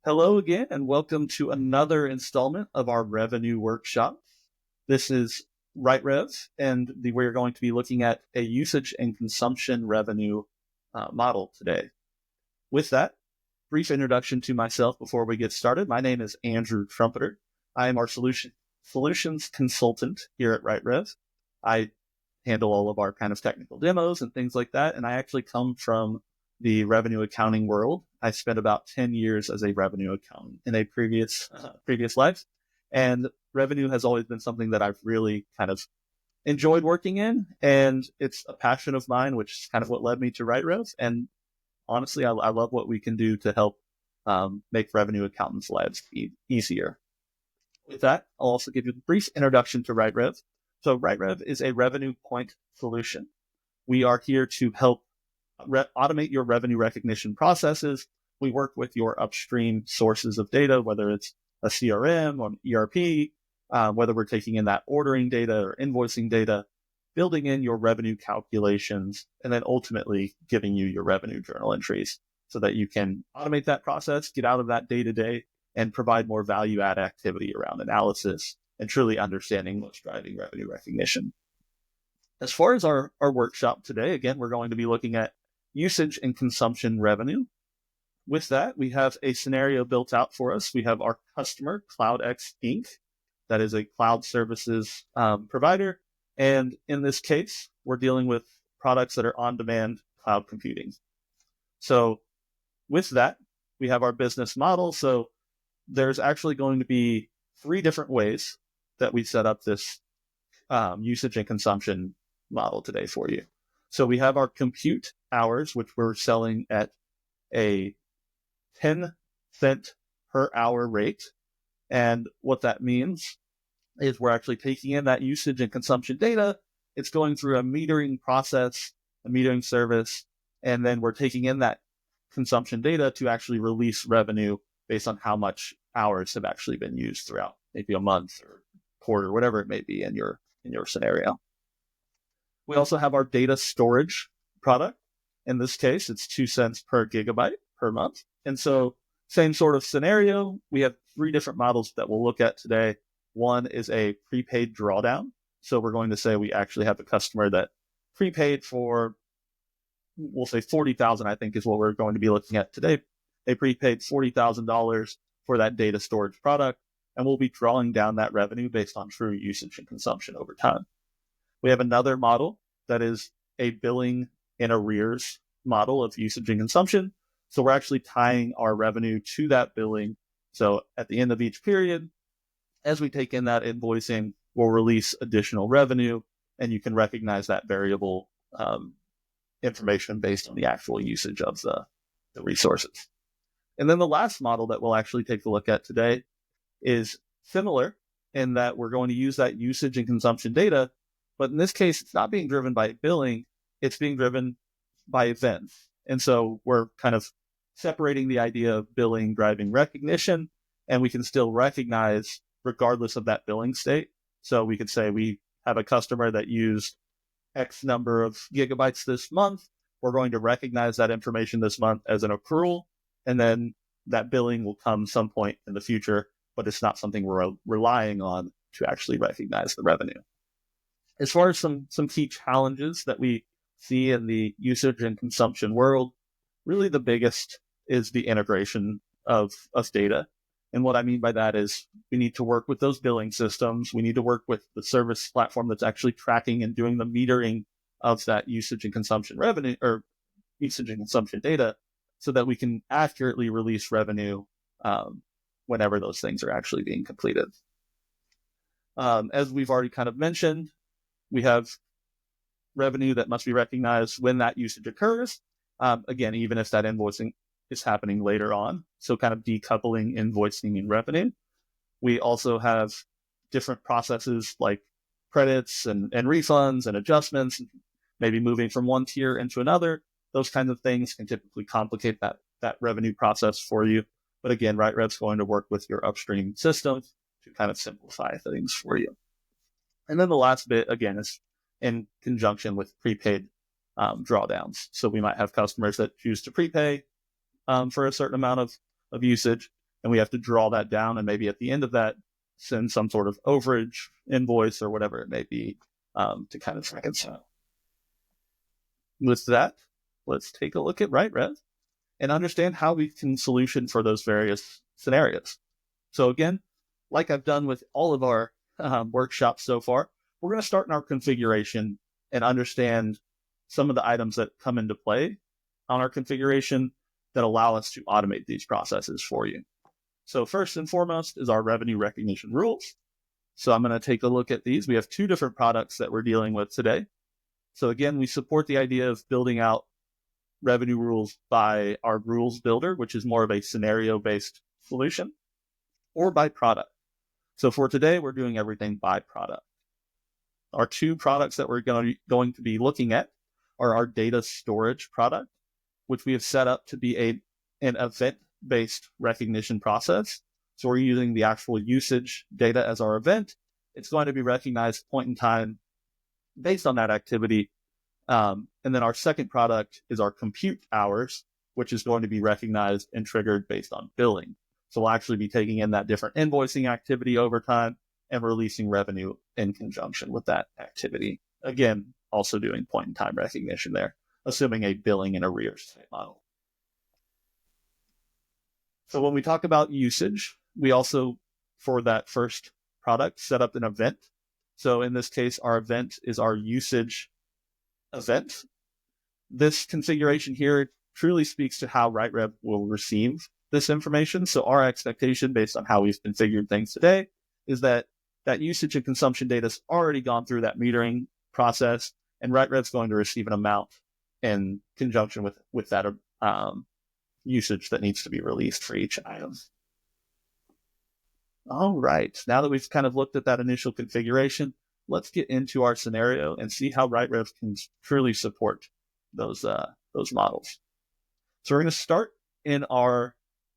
Hello again, and welcome to another installment of our revenue workshop. This is RightRev, and we're going to be looking at a usage and consumption revenue model today. With that, brief introduction to myself before we get started. My name is Andrew Trumpeter. I am our solutions consultant here at RightRev. I handle all of our kind of technical demos and things like that, and I actually come from the revenue accounting world. I spent about 10 years as a revenue accountant in a previous life, and revenue has always been something that I've really kind of enjoyed working in, and it's a passion of mine, which is kind of what led me to RightRev. And honestly, I love what we can do to help make revenue accountants' lives easier. With that, I'll also give you a brief introduction to RightRev. So RightRev is a revenue point solution. We are here to help automate your revenue recognition processes. We work with your upstream sources of data, whether it's a CRM or an ERP, whether we're taking in that ordering data or invoicing data, building in your revenue calculations, and then ultimately giving you your revenue journal entries so that you can automate that process, get out of that day-to-day, and provide more value-add activity around analysis and truly understanding what's driving revenue recognition. As far as our workshop today, again, we're going to be looking at usage and consumption revenue. With that, we have a scenario built out for us. We have our customer, CloudX Inc. That is a cloud services provider. And in this case, we're dealing with products that are on-demand cloud computing. So with that, we have our business model. So there's actually going to be 3 different ways that we set up this usage and consumption model today for you. So we have our compute hours, which we're selling at a 10-cent per hour rate. And what that means is we're actually taking in that usage and consumption data. It's going through a metering process, a metering service, and then we're taking in that consumption data to actually release revenue based on how much hours have actually been used throughout maybe a month or quarter, whatever it may be in your scenario. We also have our data storage product. In this case, it's 2 cents per gigabyte per month. And so same sort of scenario. We have 3 different models that we'll look at today. One is a prepaid drawdown. So we're going to say we actually have a customer that prepaid for, we'll say $40,000, I think is what we're going to be looking at today. They prepaid $40,000 for that data storage product, and we'll be drawing down that revenue based on true usage and consumption over time. We have another model that is a billing in arrears model of usage and consumption. So we're actually tying our revenue to that billing. So at the end of each period, as we take in that invoicing, we'll release additional revenue, and you can recognize that variable information based on the actual usage of the resources. And then the last model that we'll actually take a look at today is similar in that we're going to use that usage and consumption data. But in this case, it's not being driven by billing, it's being driven by events. And so we're kind of separating the idea of billing driving recognition, and we can still recognize regardless of that billing state. So we could say we have a customer that used X number of gigabytes this month. We're going to recognize that information this month as an accrual, and then that billing will come some point in the future, but it's not something we're relying on to actually recognize the revenue. As far as some key challenges that we see in the usage and consumption world, really the biggest is the integration of data. And what I mean by that is we need to work with those billing systems. We need to work with the service platform that's actually tracking and doing the metering of that usage and consumption revenue or usage and consumption data so that we can accurately release revenue whenever those things are actually being completed. As we've already kind of mentioned, we have revenue that must be recognized when that usage occurs. Again, even if that invoicing is happening later on. So kind of decoupling invoicing and revenue. We also have different processes like credits and refunds and adjustments, maybe moving from one tier into another. Those kinds of things can typically complicate that revenue process for you. But again, RightRev's going to work with your upstream system to kind of simplify things for you. And then the last bit, again, is in conjunction with prepaid drawdowns. So we might have customers that choose to prepay for a certain amount of usage. and we have to draw that down, and maybe at the end of that, send some sort of overage invoice or whatever it may be to kind of reconcile. With that, let's take a look at RightRev and understand how we can solution for those various scenarios. So again, like I've done with all of our workshops so far, we're going to start in our configuration and understand some of the items that come into play on our configuration that allow us to automate these processes for you. So first and foremost is our revenue recognition rules. So I'm going to take a look at these. We have two different products that we're dealing with today. So again, we support the idea of building out revenue rules by our rules builder, which is more of a scenario-based solution, or by product. So for today, we're doing everything by product. Our two products that we're going to be looking at are our data storage product, which we have set up to be an event-based recognition process. So we're using the actual usage data as our event. It's going to be recognized point in time based on that activity. And then our second product is our compute hours, which is going to be recognized and triggered based on billing. So we'll actually be taking in that different invoicing activity over time and releasing revenue in conjunction with that activity. Again, also doing point in time recognition there, assuming a billing and arrears type model. So when we talk about usage, we also, for that first product, set up an event. So in this case, our event is our usage event. This configuration here truly speaks to how RightRev will receive this information. So our expectation based on how we've configured things today is that that usage and consumption data has already gone through that metering process, and RightRev's going to receive an amount in conjunction with that usage that needs to be released for each item. All right, now that we've kind of looked at that initial configuration, let's get into our scenario and see how RightRev can truly support those models. So we're going to start in our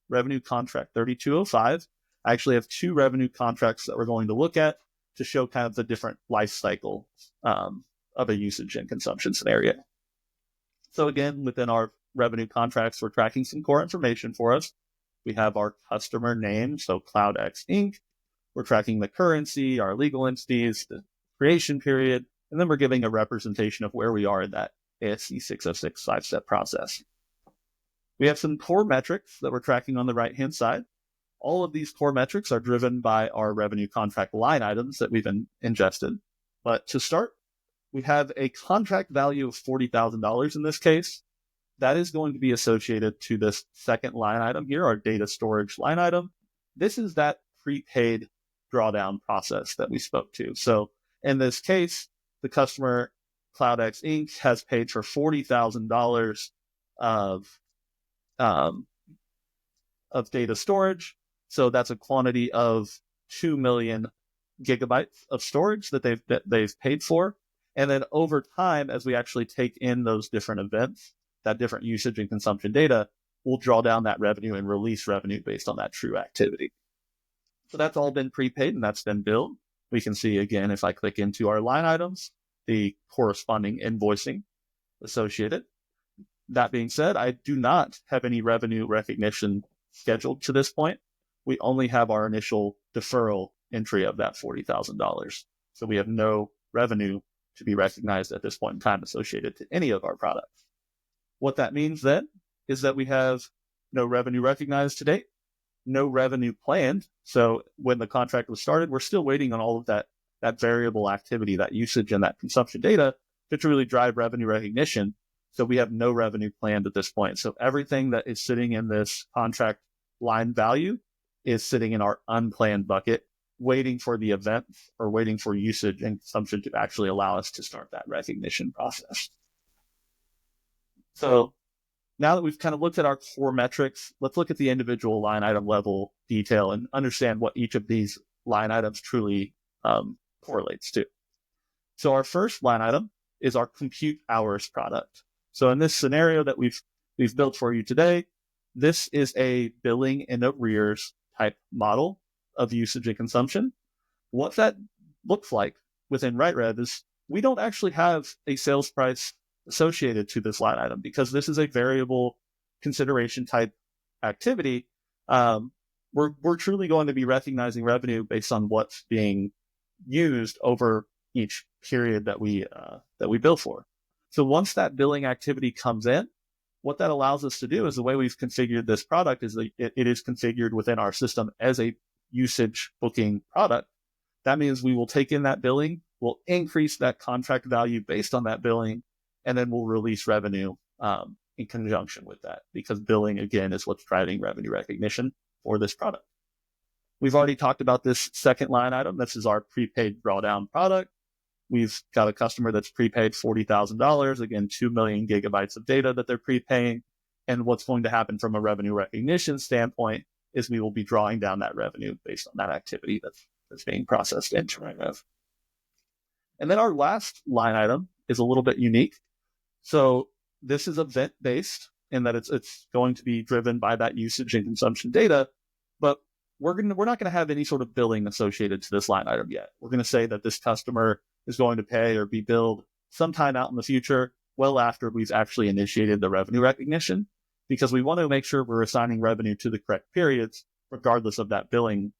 revenue contract 3205. I actually have two revenue contracts that we're going to look at to show kind of the different life cycle of a usage and consumption scenario. So again, within our revenue contracts, we're tracking some core information for us. We have our customer name, so CloudX Inc. We're tracking the currency, our legal entities, the creation period, and then we're giving a representation of where we are in that ASC 606 5-step process. We have some core metrics that we're tracking on the right-hand side. All of these core metrics are driven by our revenue contract line items that we've ingested. But to start, we have a contract value of $40,000 in this case. That is going to be associated to this second line item here, our data storage line item. This is that prepaid drawdown process that we spoke to. So in this case, the customer, CloudX Inc., has paid for $40,000 of data storage. So that's a quantity of 2 million gigabytes of storage that they've paid for. And then over time, as we actually take in those different events, that different usage and consumption data, we'll draw down that revenue and release revenue based on that true activity. So that's all been prepaid and that's been billed. We can see again, if I click into our line items, the corresponding invoicing associated. That being said, I do not have any revenue recognition scheduled to this point. We only have our initial deferral entry of that $40,000. So we have no revenue to be recognized at this point in time associated to any of our products. What that means then is that we have no revenue recognized to date, no revenue planned. So when the contract was started, we're still waiting on all of that variable activity, that usage and that consumption data to truly drive revenue recognition. So we have no revenue planned at this point. So everything that is sitting in this contract line value is sitting in our unplanned bucket, waiting for the event or waiting for usage and consumption to actually allow us to start that recognition process. So now that we've kind of looked at our core metrics, let's look at the individual line item level detail and understand what each of these line items truly correlates to. So our first line item is our compute hours product. So in this scenario that we've built for you today, this is a billing and arrears type model of usage and consumption. What that looks like within RightRev is we don't actually have a sales price associated to this line item because this is a variable consideration type activity. we're truly going to be recognizing revenue based on what's being used over each period that we bill for. So once that billing activity comes in, what that allows us to do is the way we've configured this product is that it is configured within our system as a usage booking product. That means we will take in that billing, we'll increase that contract value based on that billing, and then we'll release revenue in conjunction with that, because billing, again, is what's driving revenue recognition for this product. We've already talked about this second line item. This is our prepaid drawdown product. We've got a customer that's prepaid $40,000, again, 2 million gigabytes of data that they're prepaying. And what's going to happen from a revenue recognition standpoint is we will be drawing down that revenue based on that activity that's being processed into RightRev. And then our last line item is a little bit unique. So this is event-based in that it's going to be driven by that usage and consumption data, but we're not going to have any sort of billing associated to this line item yet. We're going to say that this customer is going to pay or be billed sometime out in the future, well after we've actually initiated the revenue recognition, because we want to make sure we're assigning revenue to the correct periods, regardless of that billing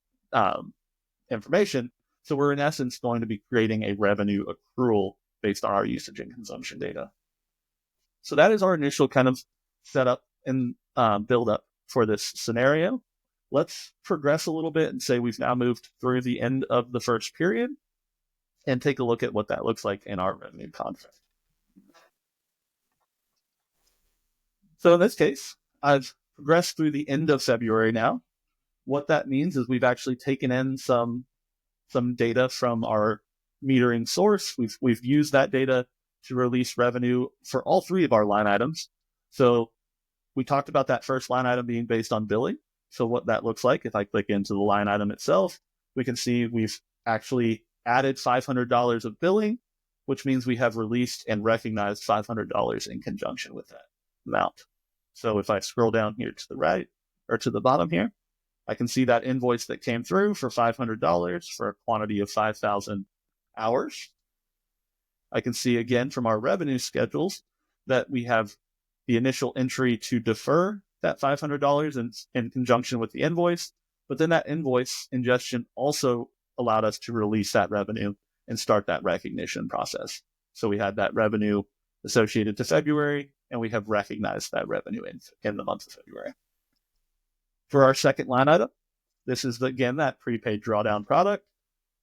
information. So we're in essence going to be creating a revenue accrual based on our usage and consumption data. So that is our initial kind of setup and build up for this scenario. Let's progress a little bit and say we've now moved through the end of the first period and take a look at what that looks like in our revenue contract. So in this case, I've progressed through the end of February now. What that means is we've actually taken in some data from our metering source. We've used that data to release revenue for all three of our line items. So we talked about that first line item being based on billing. So what that looks like, if I click into the line item itself, we can see we've actually added $500 of billing, which means we have released and recognized $500 in conjunction with that amount. So if I scroll down here to the right or to the bottom here, I can see that invoice that came through for $500 for a quantity of 5,000 hours. I can see again from our revenue schedules that we have the initial entry to defer that $500 in conjunction with the invoice, but then that invoice ingestion also allowed us to release that revenue and start that recognition process. So we had that revenue associated to February, and we have recognized that revenue in the month of February. For our second line item, this is, again, that prepaid drawdown product.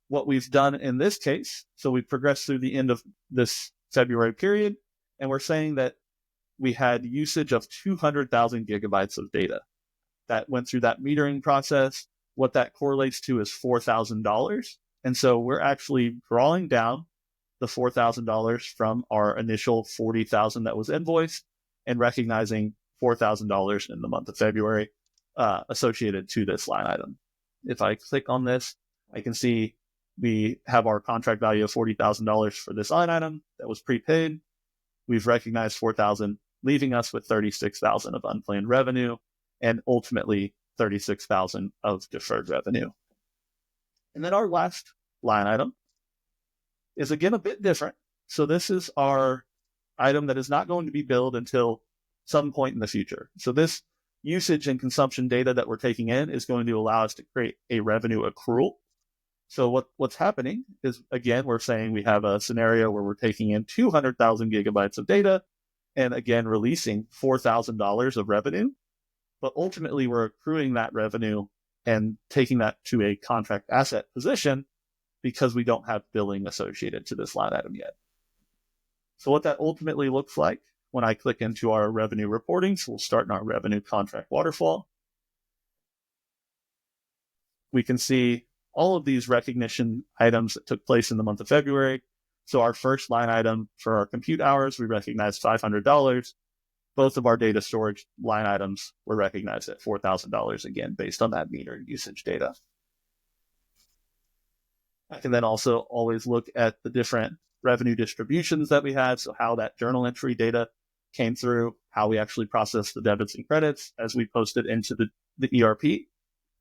What we've done in this case, so we've progressed through the end of this February period, and we're saying that we had usage of 200,000 gigabytes of data. That went through that metering process. What that correlates to is $4,000. And so we're actually drawing down the $4,000 from our initial $40,000 that was invoiced and recognizing $4,000 in the month of February associated to this line item. If I click on this, I can see we have our contract value of $40,000 for this line item that was prepaid. We've recognized $4,000, leaving us with $36,000 of unplanned revenue and ultimately $36,000 of deferred revenue. And then our last line item is again a bit different. So this is our item that is not going to be billed until some point in the future. So this usage and consumption data that we're taking in is going to allow us to create a revenue accrual. So what's happening is, again, we're saying we have a scenario where we're taking in 200,000 gigabytes of data and, again, releasing $4,000 of revenue. But ultimately, we're accruing that revenue and taking that to a contract asset position because we don't have billing associated to this line item yet. So what that ultimately looks like when I click into our revenue reporting, so we'll start in our revenue contract waterfall. We can see all of these recognition items that took place in the month of February. So our first line item for our compute hours, we recognized $500. Both of our data storage line items were recognized at $4,000, again, based on that meter usage data. I can then also always look at the different revenue distributions that we had. So how that journal entry data came through, how we actually processed the debits and credits as we posted into the ERP.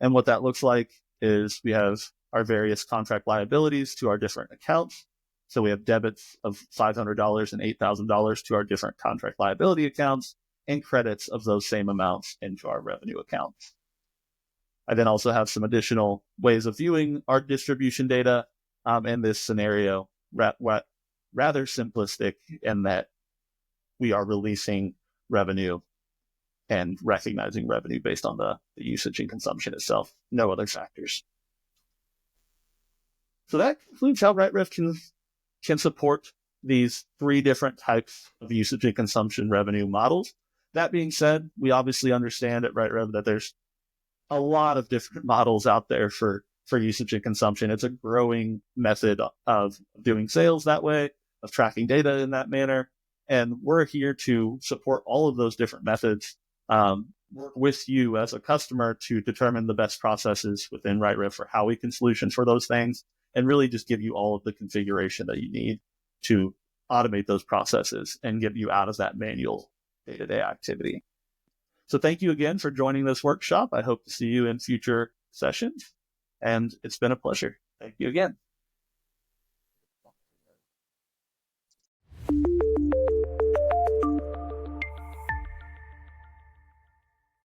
And what that looks like is we have our various contract liabilities to our different accounts. So we have debits of $500 and $8,000 to our different contract liability accounts and credits of those same amounts into our revenue accounts. I then also have some additional ways of viewing our distribution data. In this scenario, rather simplistic in that we are releasing revenue and recognizing revenue based on the usage and consumption itself, no other factors. So that concludes how RightRev can support these three different types of usage and consumption revenue models. That being said, we obviously understand at RightRev that there's a lot of different models out there for usage and consumption. It's a growing method of doing sales that way, of tracking data in that manner. And we're here to support all of those different methods, work with you as a customer to determine the best processes within RightRev for how we can solution for those things, and really just give you all of the configuration that you need to automate those processes and get you out of that manual day-to-day activity. So thank you again for joining this workshop. I hope to see you in future sessions, and it's been a pleasure. Thank you again.